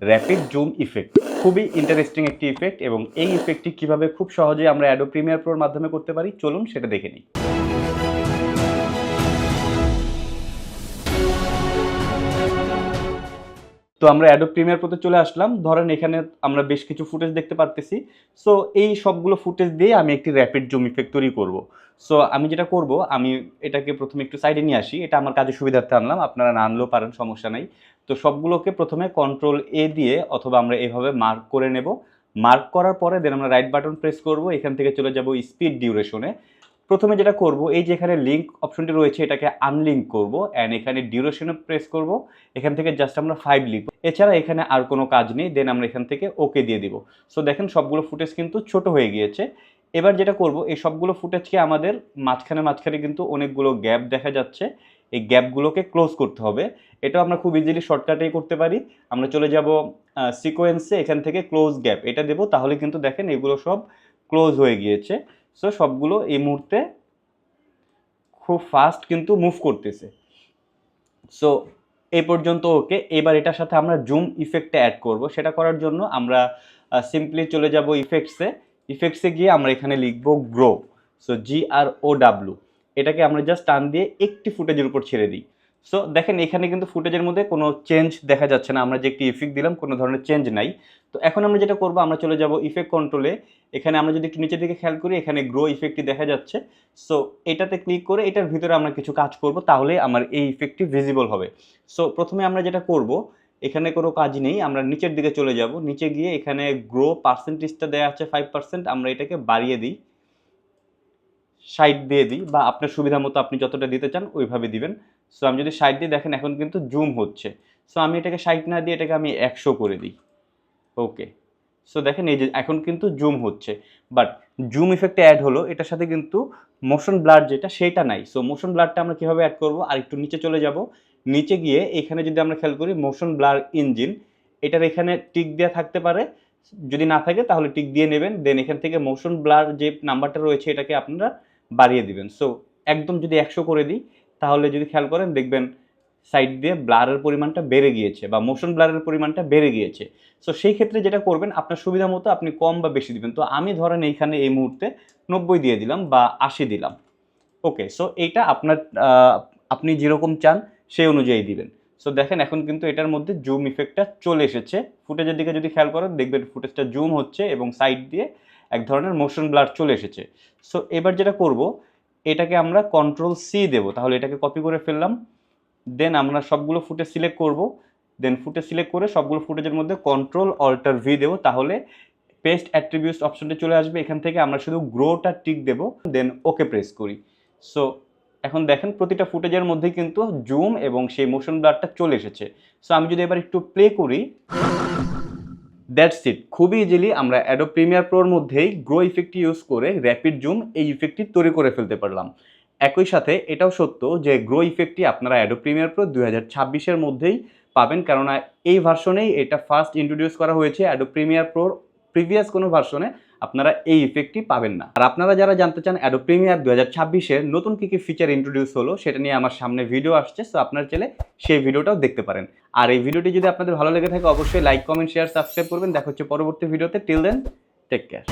Rapid zoom effect খুবই interesting একটি effect এবং এই ইফেক্টটি কিভাবে খুব সহজে আমরা অ্যাডোব প্রিমিয়ার প্রোর মাধ্যমে করতে পারি চলুন সেটা দেখে নিই। তো আমরা অ্যাডোব প্রিমিয়ার প্রোতে চলে আসলাম। ধরেন এখানে আমরা বেশ কিছু ফুটেজ দেখতে পারতেছি। সো এই সবগুলো ফুটেজ দিয়ে আমি একটি র্যাপিড জুম ইফেক্ট তৈরি করব। সো আমি যেটা করব, আমি এটাকে প্রথমে একটু সাইডে নিয়ে আসি। এটা আমার কাজের সুবিধার্থে আনলাম, আপনারা না আনলেও পারেন, সমস্যা নাই। তো সবগুলোকে প্রথমে কন্ট্রোল এ দিয়ে অথবা আমরা এভাবে মার্ক করে নেব। মার্ক করার পরে দেন আমরা রাইট বাটন প্রেস করব, এখান থেকে চলে যাব স্পিড ডিউরেশনে। প্রথমে যেটা করব, এই যে এখানে লিঙ্ক অপশনটি রয়েছে এটাকে আনলিঙ্ক করব অ্যান্ড এখানে ডিউরেশনে প্রেস করব। এখান থেকে জাস্ট আমরা 5 লিখব। এছাড়া এখানে আর কোনো কাজ নেই। দেন আমরা এখান থেকে ওকে দিয়ে দিব। সো দেখেন সবগুলো ফুটেজ কিন্তু ছোট হয়ে গিয়েছে। এবার যেটা করব, এই সবগুলো ফুটেজকে আমাদের মাঝখানে কিন্তু অনেকগুলো গ্যাপ দেখা যাচ্ছে। এই গ্যাপগুলোকে ক্লোজ করতে হবে। এটাও আমরা খুব ইজিলি শর্টকাটেই করতে পারি। আমরা চলে যাব সিকোয়েন্সে, এখান থেকে ক্লোজ গ্যাপ এটা দেব, তাহলে কিন্তু দেখেন এগুলো সব ক্লোজ হয়ে গিয়েছে। সো সবগুলো এই মুহূর্তে খুব ফাস্ট কিন্তু মুভ করতেছে। সো এই পর্যন্ত ওকে। এবার এটার সাথে আমরা জুম ইফেক্টটা অ্যাড করব। সেটা করার জন্য আমরা সিম্পলি চলে যাব ইফেক্টসে গিয়ে আমরা এখানে লিখব গ্রো। সো GROW, এটাকে আমরা জাস্ট টান দিয়ে একটি ফুটেজের উপর ছেড়ে দিই। সো দেখেন এখানে কিন্তু ফুটেজের মধ্যে কোনো চেঞ্জ দেখা যাচ্ছে না। আমরা যে একটি ইফেক্ট দিলাম কোনো ধরনের চেঞ্জ নাই। তো এখন আমরা যেটা করব, আমরা চলে যাব ইফেক্ট কন্ট্রোলে। এখানে আমরা যদি একটু নিচের দিকে খেয়াল করি, এখানে গ্রো ইফেক্টটি দেখা যাচ্ছে। সো এটাতে ক্লিক করে এটার ভিতরে আমরা কিছু কাজ করব, তাহলে আমার এই ইফেক্টটি ভিজিবল হবে। সো প্রথমে আমরা যেটা করব, এখানে কোনো কাজ নেই, আমরা নিচের দিকে চলে যাব। নিচে গিয়ে এখানে গ্রো পার্সেন্টেজটা দেওয়া আছে 5%, আমরা এটাকে বাড়িয়ে দিই, 60 দিয়ে দিই, বা আপনার সুবিধা মতো আপনি যতটা দিতে চান ওইভাবে দিবেন। সো আমি যদি 60 দিয়ে, দেখেন এখন কিন্তু জুম হচ্ছে। সো আমি এটাকে 60 না দিয়ে এটাকে আমি 100 করে দিই। ওকে। সো দেখেন এই যে এখন কিন্তু জুম হচ্ছে, বাট জুম ইফেক্টে অ্যাড হলো, এটার সাথে কিন্তু মোশন ব্লার যেটা সেটা নাই। সো মোশন ব্লারটা আমরা কীভাবে অ্যাড করব, আর একটু নিচে চলে যাব। নিচে গিয়ে এখানে যদি আমরা খেয়াল করি মোশন ব্লার ইঞ্জিন, এটার এখানে টিক দেওয়া থাকতে পারে, যদি না থাকে তাহলে টিক দিয়ে নেবেন। দেন এখান থেকে মোশন ব্লার যে নাম্বারটা রয়েছে এটাকে আপনারা বাড়িয়ে দিবেন। সো একদম যদি 100 করে দিই, তাহলে যদি খেয়াল করেন দেখবেন সাইড দিয়ে ব্লারের পরিমাণটা বেড়ে গিয়েছে বা মোশন ব্লারের পরিমাণটা বেড়ে গিয়েছে। সো সেই ক্ষেত্রে যেটা করবেন, আপনার সুবিধা মতো আপনি কম বা বেশি দিবেন। তো আমি ধরেন এইখানে এই মুহূর্তে 90 দিয়ে দিলাম বা 80 দিলাম। ওকে। সো এইটা আপনার আপনি যেরকম চান সেই অনুযায়ী দিবেন। সো দেখেন এখন কিন্তু এটার মধ্যে জুম ইফেক্টটা চলে এসেছে। ফুটেজের দিকে যদি খেয়াল করেন দেখবেন ফুটেজটা জুম হচ্ছে এবং সাইড দিয়ে এক ধরনের মোশন ব্লার চলে এসেছে। সো এবার যেটা করব, এটাকে আমরা কন্ট্রোল সি দেব, তাহলে এটাকে কপি করে ফেললাম। দেন আমরা সবগুলো ফুটেজ সিলেক্ট করব। দেন ফুটেজ সিলেক্ট করে সবগুলো ফুটেজের মধ্যে কন্ট্রোল অল্টার ভি দেবো, তাহলে পেস্ট অ্যাট্রিবিউটস অপশনটি চলে আসবে। এখান থেকে আমরা শুধু গ্রোটা টিক দেব, দেন ওকে প্রেস করি। সো এখন দেখেন প্রতিটা ফুটেজের মধ্যে কিন্তু জুম এবং সেই মোশন ব্লারটা চলে এসেছে। সো আমি যদি এবার একটু প্লে করি, দ্যাটস ইট। খুবই ইজিলি আমরা অ্যাডোব প্রিমিয়ার প্রোর মধ্যেই গ্রো ইফেক্টটি ইউজ করে র্যাপিড জুম এই ইফেক্টটি তৈরি করে ফেলতে পারলাম। একই সাথে এটাও সত্য যে গ্রো ইফেক্টটি আপনারা অ্যাডোব প্রিমিয়ার প্রো 2026-এর মধ্যেই পাবেন, কেননা এই ভার্সনেই এটা ফার্স্ট ইন্ট্রোডিউস করা হয়েছে। অ্যাডোব প্রিমিয়ার প্রোর প্রিভিয়াস কোনো ভার্সনে আপনারা এই ইফেক্টটি পাবেন না। আর আপনারা যারা জানতে চান অ্যাডোব প্রিমিয়ার 2026-এর নতুন কী কী ফিচার ইন্ট্রোডিউস হলো সেটা নিয়ে আমার সামনে ভিডিও আসছে। সো আপনারা চাইলে সেই ভিডিওটাও দেখতে পারেন। আর এই ভিডিওটি যদি আপনাদের ভালো লেগে থাকে অবশ্যই লাইক, কমেন্ট, শেয়ার, সাবস্ক্রাইব করবেন। দেখা হচ্ছে পরবর্তী ভিডিওতে। Till then, take care.